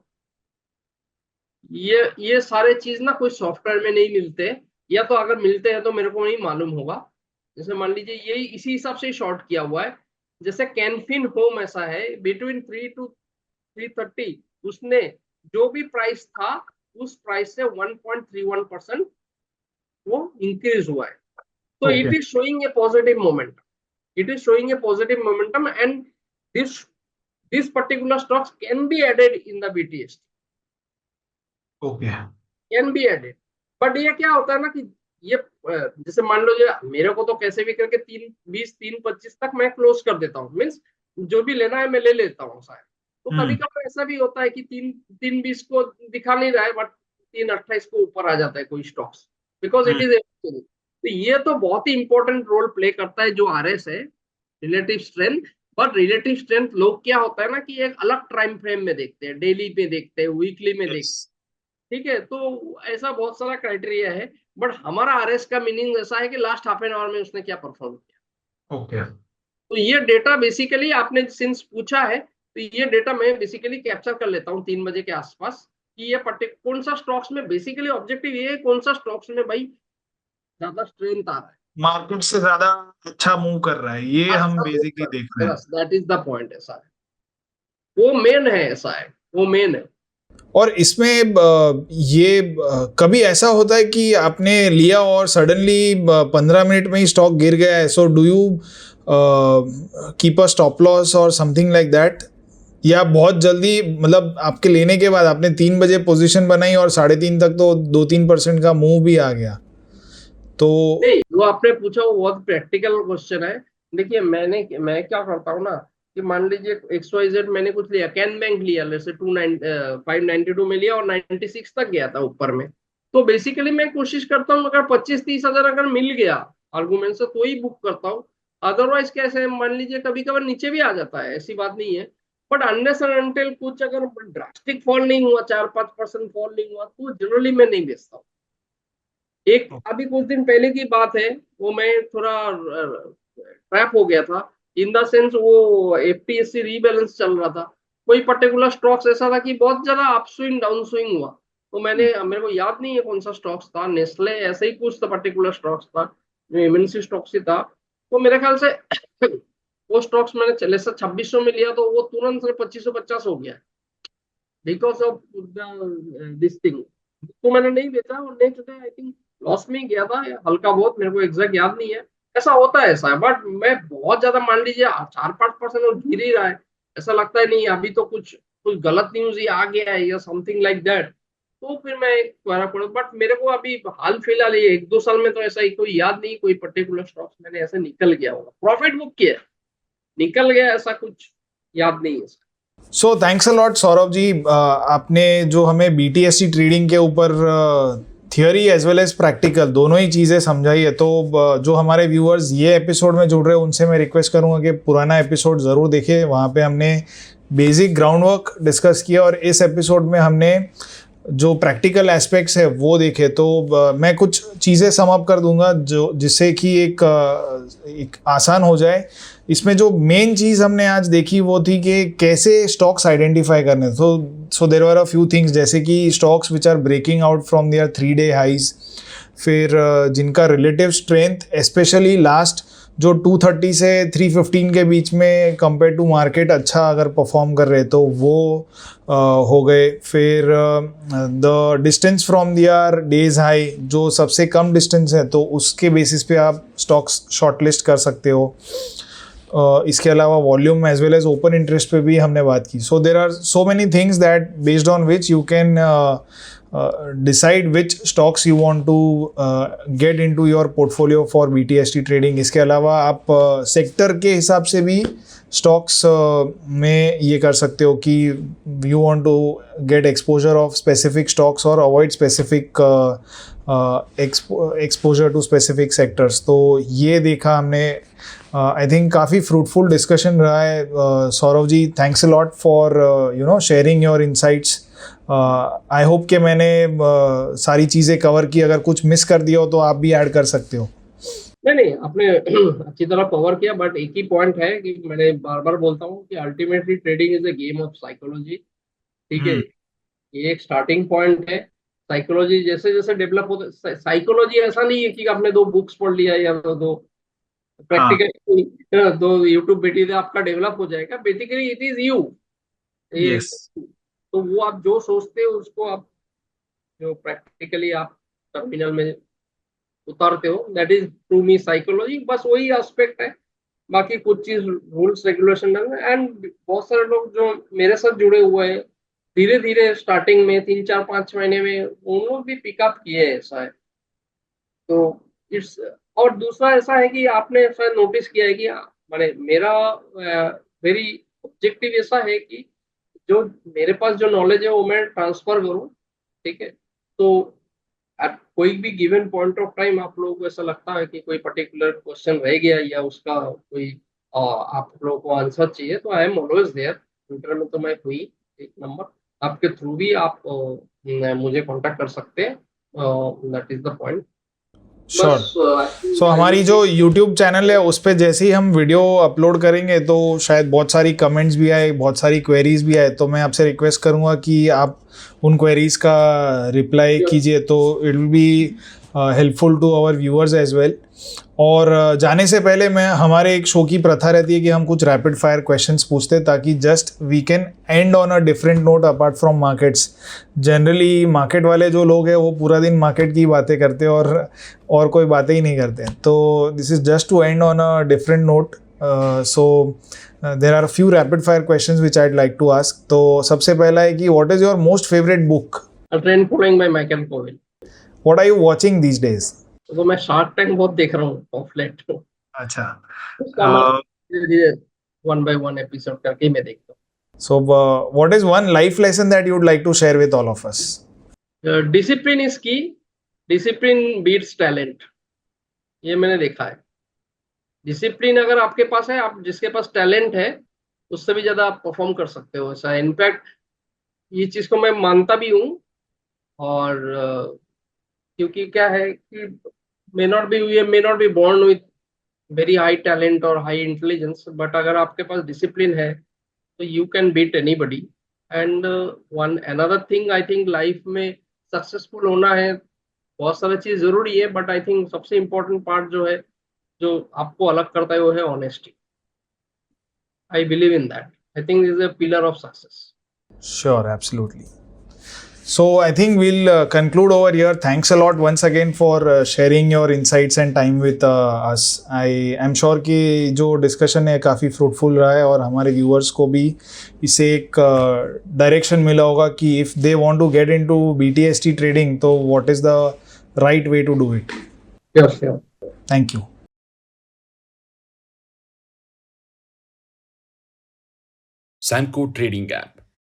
ये सारे चीज ना कोई सॉफ्टवेयर में नहीं मिलते, या तो अगर मिलते हैं तो मेरे को नहीं मालूम होगा। जैसे मान लीजिए यही इसी हिसाब से शॉर्ट किया हुआ है। जैसे कैनफिन होम ऐसा है बिटवीन 3 to 3:30 उसने जो भी प्राइस था उस प्राइस से 1.31% वो इंक्रीज हुआ है। तो it is showing a positive momentum, it is showing a positive momentum and this this particular stocks can be added in the BTS, okay, can be added. But ये क्या होता है ना कि ये जैसे मान लो जो मेरे को तो कैसे भी करके 3:20 3:25 तक मैं क्लोज कर देता हूँ, मीन्स जो भी लेना है मैं ले लेता हूँ शायद। तो कभी कभी ऐसा भी होता है कि 3:20 को दिखा नहीं रहा है बट 3:28 को ऊपर आ जाता है कोई स्टॉक्स, बिकॉज इट इज। तो ये तो बहुत ही इंपॉर्टेंट रोल प्ले करता है जो आरएस है, relative strength. But relative strength लोग क्या होता है ना कि एक अलग टाइम फ्रेम में देखते हैं, डेली पे देखते हैं, वीकली में देखते हैं, ठीक है। तो ऐसा बहुत सारा क्राइटेरिया है। बट हमारा आरएस का मीनिंग ऐसा है कि लास्ट हाफ एन आवर में उसने क्या परफॉर्म किया। ओके, तो ये डेटा बेसिकली आपने सिंस पूछा है, तो ये डेटा मैं बेसिकली कैप्चर कर लेता हूँ 3 बजे के आसपास कि ये कौन सा स्टॉक्स में, बेसिकली ऑब्जेक्टिव ये है कौन सा स्टॉक्स में भाई ज्यादा स्ट्रेंथ आ रहा है, मार्केट से ज्यादा अच्छा मूव कर रहा है, ये हम अच्छा मूव बेसिकली कर देख रहे रहा है, हैं। बस दैट इज द पॉइंट। ऐसा है, वो मेन है, ऐसा है, वो मेन है। और इसमें ये कभी ऐसा होता है कि आपने लिया और सडनली 15 मिनट में ही स्टॉक गिर गया है, so do you keep a stop loss और समथिंग लाइक दैट, या बहुत जल्दी मतलब आपके लेने के बाद आपने 3 बजे पोजीशन बनाई और 3:30 तक तो 2-3% का मूव भी आ गया, तो नहीं, वो आपने पूछा वो बहुत प्रैक्टिकल क्वेश्चन है। देखिए मैं क्या करता हूँ ना कि मान लीजिए XYZ मैंने कुछ लिया, कैन बैंक लिया, जैसे 592 में लिया और 96 तक गया था ऊपर में। तो बेसिकली मैं कोशिश करता हूँ अगर 25-30 हजार अगर मिल गया आर्गूमेंट से तो ही बुक करता हूँ। अदरवाइज कैसे, मान लीजिए कभी कभार नीचे भी आ जाता है, ऐसी बात नहीं है। बट अनलेस एंड अनटिल कुछ अगर ड्रास्टिक फॉल नहीं हुआ, 4-5% फॉल नहीं हुआ, तो जनरली मैं नहीं बेचता हूँ। एक अभी कुछ दिन पहले की बात है, वो मैं थोड़ा ट्रैप हो गया था, इन द सेंस वो एफपीएससी रीबैलेंस चल रहा था। कोई पर्टिकुलर स्टॉक्स ऐसा था कि बहुत ज्यादा अप स्विंग डाउन स्विंग हुआ, तो मेरे को याद नहीं है कौन सा स्टॉक्स था, नेस्ले ऐसे ही कुछ पर्टिकुलर स्टॉक्स था, जो एमएनसी स्टॉक्स ही था। तो मेरे ख्याल से वो स्टॉक्स मैंने चले से 2600 में लिया तो वो तुरंत से 2550 हो गया। Because of the this thing तो मैंने नहीं बेचा, और next day I think loss में ही गया था, हल्का बहुत, मेरे को एग्जैक्ट याद नहीं है। ऐसा होता है, ऐसा, बट मैं बहुत ज्यादा मान लीजिए 4-5% और गिर ही रहा है, ऐसा लगता है नहीं अभी तो कुछ कुछ गलत न्यूज ही आ गया है या समथिंग लाइक दैट, तो फिर मैं फर्क पड़ा। बट मेरे को अभी हाल फिलहाल ये 1-2 साल में तो ऐसा ही कोई याद नहीं, कोई पर्टिकुलर स्टॉक्स मैंने ऐसे निकल गया होगा, प्रॉफिट बुक किया, निकल गया, ऐसा कुछ याद नहीं है। So thanks a lot Saurabh ji, आपने जो हमें बीटीएससी ट्रेडिंग के ऊपर theory as well as practical दोनों ही चीज़ें समझाई है। तो जो हमारे व्यूअर्स ये एपिसोड में जुड़ रहे हैं उनसे मैं रिक्वेस्ट करूंगा कि पुराना एपिसोड ज़रूर देखें, वहाँ पे हमने बेसिक ग्राउंड वर्क डिस्कस किया और इस एपिसोड में हमने जो प्रैक्टिकल एस्पेक्ट्स है वो देखे। तो मैं कुछ चीज़ें सम अप कर दूंगा जो जिससे कि एक आसान हो जाए। इसमें जो मेन चीज़ हमने आज देखी वो थी कि कैसे स्टॉक्स आइडेंटिफाई करने। So there were a few things, जैसे कि stocks which are breaking out from their 3-day highs, फिर जिनका रिलेटिव स्ट्रेंथ स्पेशली लास्ट जो 230 से 315 के बीच में कंपेयर टू मार्केट अच्छा अगर परफॉर्म कर रहे तो वो हो गए। फिर the distance from their days high, जो सबसे कम डिस्टेंस है तो उसके बेसिस पे आप स्टॉक्स शॉर्टलिस्ट कर सकते हो। इसके अलावा volume as well as open interest पे भी हमने बात की। So there are so many things that based on which you can decide which stocks you want to get into your portfolio for BTST trading. इसके अलावा आप sector के हिसाब से भी स्टॉक्स में ये कर सकते हो कि you want to get exposure of specific stocks और avoid specific exposure to specific sectors. तो ये देखा हमने। आई थिंक काफ़ी फ्रूटफुल डिस्कशन रहा है। Saurabh ji, thanks a lot for sharing your insights. I hope कि मैंने सारी चीज़ें कवर की, अगर कुछ मिस कर दिया हो तो आप भी ऐड कर सकते हो। नहीं नहीं, आपने अच्छी तरह कवर किया, बट एक ही पॉइंट है कि मैंने बार बार बोलता हूँ कि ultimately trading is a game of psychology. ठीक है, ये एक स्टार्टिंग पॉइंट है। साइकोलॉजी जैसे जैसे डेवलप होता, साइकोलॉजी ऐसा नहीं है कि आपने 2 बुक्स पढ़ लिया या दो हाँ। प्रैक्टिकल 2 यूट्यूब वीडियो आपका डेवलप हो जाएगा। बेसिकली इट इज यू, ये यस। तो वो आप जो सोचते हो उसको आप जो प्रैक्टिकली आप टर्मिनल में उतारते हो, that is to me psychology. बस वही एस्पेक्ट है, बाकी कुछ चीज रूल्स रेगुलेशन। एंड बहुत सारे लोग जो मेरे साथ जुड़े हुए हैं, धीरे धीरे स्टार्टिंग में 3-4-5 महीने में उन लोग भी पिकअप किए हैं, ऐसा है। तो इट्स, और दूसरा ऐसा है कि आपने ऐसा नोटिस किया है कि मैंने मेरा वेरी ऑब्जेक्टिव ऐसा है कि जो मेरे पास जो नॉलेज है वो मैं ट्रांसफर करूँ। ठीक है, तो एट कोई भी गिवन पॉइंट ऑफ टाइम आप लोगों को ऐसा लगता है कि कोई पर्टिकुलर क्वेश्चन रह गया या उसका कोई आप लोगों को आंसर चाहिए, तो I am always there. Twitter में तो मैं हुई एक नंबर, आपके थ्रू भी आप मुझे कांटेक्ट कर सकते हैं। That is the point. Sure. बस सो आई हमारी विल जो यूट्यूब चैनल है उस पर जैसे ही हम वीडियो अपलोड करेंगे तो शायद बहुत सारी कमेंट्स भी आए, बहुत सारी क्वेरीज भी आए, तो मैं आपसे रिक्वेस्ट करूँगा कि आप उन क्वेरीज का रिप्लाई कीजिए, तो it will be helpful to our viewers as well. और जाने से पहले मैं हमारे एक शो की प्रथा रहती है कि हम कुछ रैपिड फायर क्वेश्चंस पूछते हैं ताकि just we can end on a different note apart from markets. Generally market वाले जो लोग हैं वो पूरा दिन मार्केट की बातें करते हैं और कोई बातें ही नहीं करते हैं, तो this is just to end on a different note. So there are few rapid fire questions which I'd like to ask. तो सबसे पहला है कि what is your most favourite book? Trend following by Michael Covel. What are you watching these days? तो मैं shark tank बहुत देख रहा हूँ, ऑफलेट। अच्छा। उसका मैं धीरे धीरे 1 by 1 एपिसोड करके ही मैं देखता So, what is one life lesson that you would like to share with all of us? हूँ। डिसिप्लिन इज की, डिसिप्लिन बीट्स टैलेंट, ये मैंने देखा है। डिसिप्लिन अगर आपके पास है, आप जिसके पास टैलेंट है उससे भी ज्यादा आप परफॉर्म कर सकते हो, ऐसा है। इनफैक्ट ये चीज को मैं मानता भी हूँ। और क्योंकि क्या है कि may not be born with very high talent और हाई इंटेलिजेंस, बट अगर आपके पास डिसिप्लिन है तो you can beat anybody. And one another thing, I think life में सक्सेसफुल होना है, बहुत सारी चीज जरूरी है, बट आई थिंक सबसे इम्पोर्टेंट पार्ट जो है, जो आपको अलग करता है, वो है honesty. I believe in that. I think is a pillar of success. Sure, absolutely. So I think we'll conclude over here. Thanks a lot once again for sharing your insights and time with us. I am sure कि जो discussion है काफ़ी fruitful रहा है और हमारे viewers को भी इससे एक डायरेक्शन मिला होगा कि if they want to get into BTST trading तो what is the right way to do it. Sure. Thank you. Samco trading app,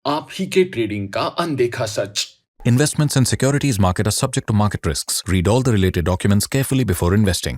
आप ही के ट्रेडिंग का अनदेखा सच. Investments and securities market are subject to market risks. Read all the related documents carefully before investing.